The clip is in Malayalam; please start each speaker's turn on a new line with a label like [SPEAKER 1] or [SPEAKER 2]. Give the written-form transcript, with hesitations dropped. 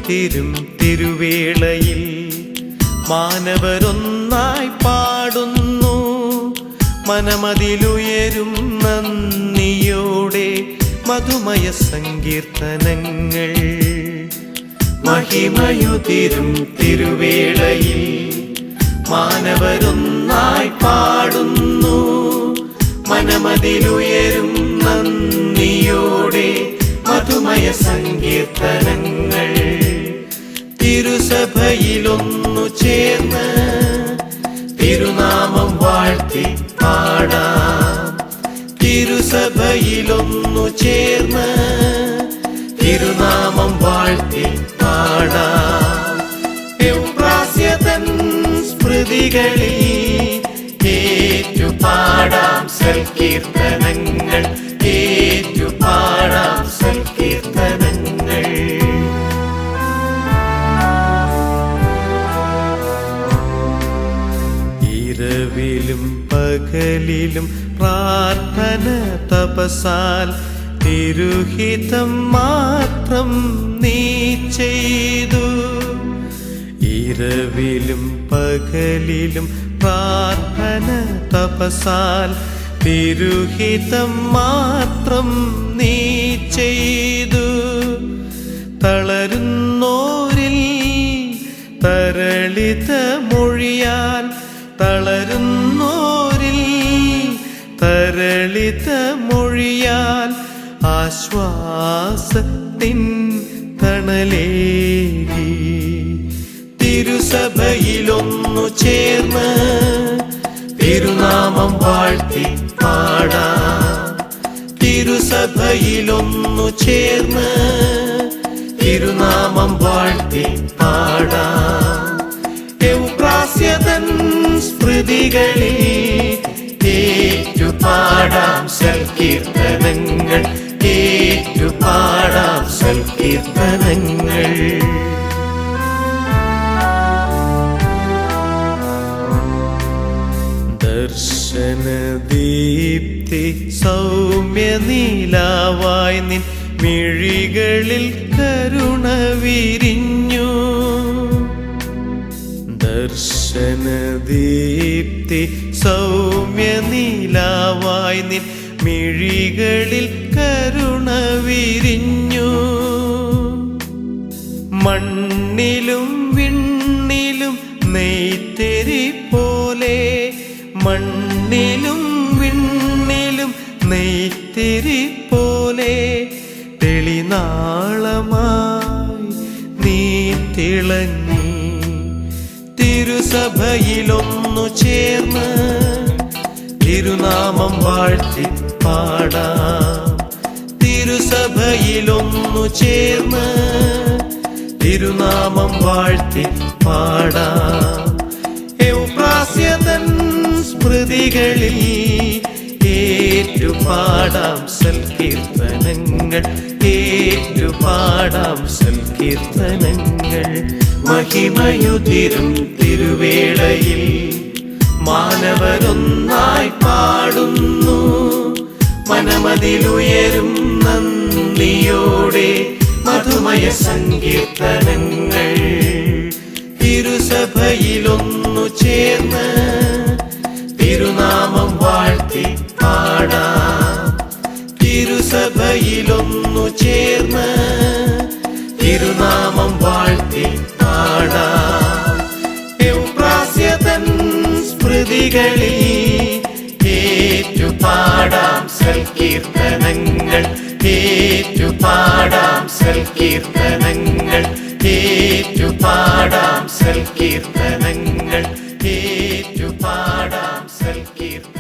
[SPEAKER 1] മഹിമയുതിരും തിരുവേളയിൽ മാനവരൊന്നായി പാടുന്നു. മനമതിലുയരും നന്ദിയോടെ മധുമയ സങ്കീർത്തനങ്ങൾ. മഹിമയുതിരും തിരുവേളയിൽ മാനവരൊന്നായി പാടുന്നു. മനമതിലുയരും നന്ദിയോടെ മധുമയ സങ്കീർത്തനങ്ങൾ. തിരുസഭയിലൊന്നു ചേർന്ന് തിരുനാമം വാഴ്ത്തി പാടാം. തിരുസഭയിലൊന്നു ചേർന്ന് തിരുനാമം വാഴ്ത്തി പാടാം. എവ്രാസ്യതൻ സ്മൃതികളിൽ ഏറ്റുപാടാം സൽകീർത്തനങ്ങൾ. ഏറ്റുപാടാം സൽകീർത്തനങ്ങൾ. ഇരവിലും പകലിലും പ്രാർത്ഥന തപസാൽ തിരുഹിതം മാത്രം നീ ചെയ്തു. ഇരവിലും പകലിലും പ്രാർത്ഥന തപസാൽ തിരുഹിതം മാത്രം നീ ചെയ്തു. തളരുന്നോരിൽ തരളിത മൊഴിയാൽ തളരുന്നോരിൽ തരളിത മൊഴിയാൽ ആശ്വാസത്തിൻ തണലേകി. തിരുസഭയിലൊന്നു ചേർന്ന് തിരുനാമം വാഴ്ത്തി പാടാം. തിരുസഭയിലൊന്നു ചേർന്ന് തിരുനാമം വാഴ്ത്തി പാടാം. എവ്രാസ്യതൻ സ്മൃതികളിൽ ഏറ്റുപാടാം സൽകീർത്തനങ്ങൾ. ഏറ്റുപാടാം സൽകീർത്തനങ്ങൾ. ദർശനദീപ്തി സൗമ്യനീലാവായി നിൻ മിഴികളിൽ കരുണ വിരിഞ്ഞു. ദർശനദീപ്തി സൗമ്യനീലാവായി നിൻ മിഴികളിൽ കരുണ വിരിഞ്ഞു. മണ്ണിലും വിണ്ണിലും നെയ്ത്തിരി പോലെ മണ്ണിലും വിണ്ണിലും നെയ്ത്തിരി പോലെ തെളിനാളമായി നീ തിളങ്ങി. തിരുസഭയിലൊന്നു ചേർന്ന് തിരുനാമം വാഴ്ത്തി പാടാം. തിരുസഭയിലൊന്നു ചേർന്ന് തിരുനാമം വാഴ്ത്തി പാടാം. എവ്രാസ്യതൻ സ്മൃതികളിൽ ഏറ്റുപാടാം സൽകീർത്തനങ്ങൾ. ഏറ്റുപാടാം സൽകീർത്തനങ്ങൾ. മഹിമയുതിരും തിരുവേളയിൽ മാനവരൊന്നായി പാടുന്നു. മനമതിലുയരും നന്ദിയോടെ മധുമയ സങ്കീർത്തനങ്ങൾ. തിരുസഭയിലൊന്നു ചേർന്ന് തിരുനാമം വാഴ്ത്തി പാടാം. തിരുസഭയിലൊന്നു ചേർന്ന് തിരുനാമം വാഴ്ത്തി പാടാം. എവ്രാസ്യതൻ സ്മൃതികളിൽ ഏറ്റുപാടാം സൽകീർത്തനങ്ങൾ. ഏറ്റുപാടാം സൽകീർത്തനങ്ങൾ. ഏറ്റുപാടാം സൽകീർത്തനങ്ങൾ. ഏറ്റുപാടാം സൽകീർത്തനങ്ങൾ.